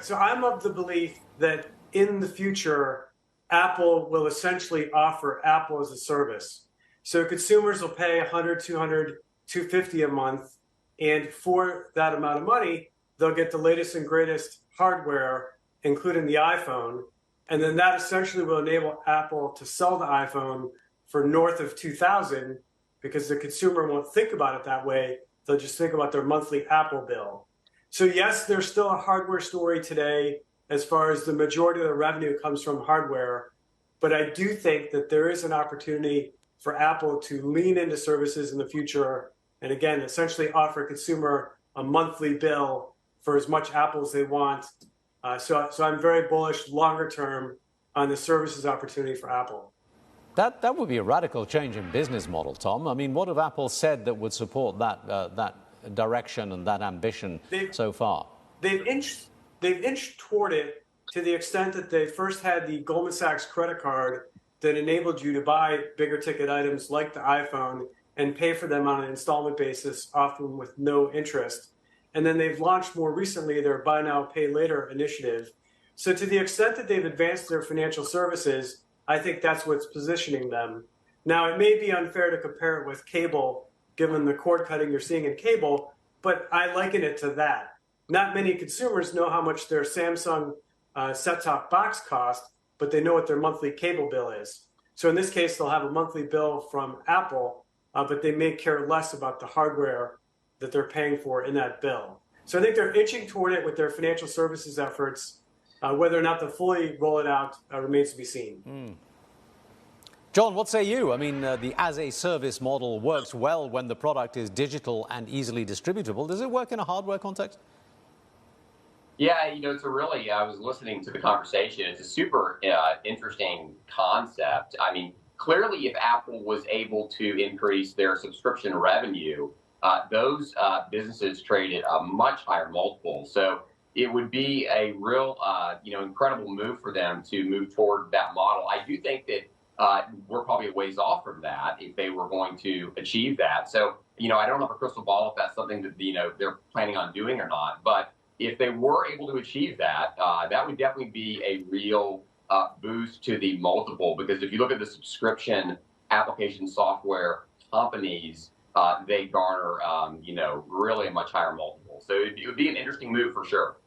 So I'm of the belief that in the future, Apple will essentially offer Apple as a service. So consumers will pay 100, 200, 250 a month. And for that amount of money, they'll get the latest and greatest hardware, including the iPhone. And then that essentially will enable Apple to sell the iPhone for north of 2000 because the consumer won't think about it that way. They'll just think about their monthly Apple bill. So yes, there's still a hardware story today as far as the majority of the revenue comes from hardware. But I do think that there is an opportunity for Apple to lean into services in the future and again, essentially offer a consumer a monthly bill for as much Apple as they want. So I'm very bullish longer term on the services opportunity for Apple. That would be a radical change in business model, Tom. I mean, what have Apple said that would support that direction and that ambition so far? They've inched toward it to the extent that they first had the Goldman Sachs credit card that enabled you to buy bigger ticket items like the iPhone and pay for them on an installment basis, often with no interest. And then they've launched more recently their Buy Now, Pay Later initiative. So to the extent that they've advanced their financial services, I think that's what's positioning them. Now, it may be unfair to compare it with cable, given the cord cutting you're seeing in cable, but I liken it to that. Not many consumers know how much their Samsung set-top box cost, but they know what their monthly cable bill is. So in this case, they'll have a monthly bill from Apple, but they may care less about the hardware that they're paying for in that bill. So I think they're inching toward it with their financial services efforts. Whether or not they'll fully roll it out remains to be seen. John, what say you? I mean, the as-a-service model works well when the product is digital and easily distributable. Does it work in a hardware context? Yeah, it's a really, I was listening to the conversation. It's a super interesting concept. I mean, clearly, if Apple was able to increase their subscription revenue, those businesses trade at a much higher multiple. So it would be a real, incredible move for them to move toward that model. I do think that we're probably a ways off from that if they were going to achieve that. So, I don't have a crystal ball if that's something that, they're planning on doing or not. But if they were able to achieve that, that would definitely be a real boost to the multiple. Because if you look at the subscription application software companies, they garner, really a much higher multiple. So it would be an interesting move for sure.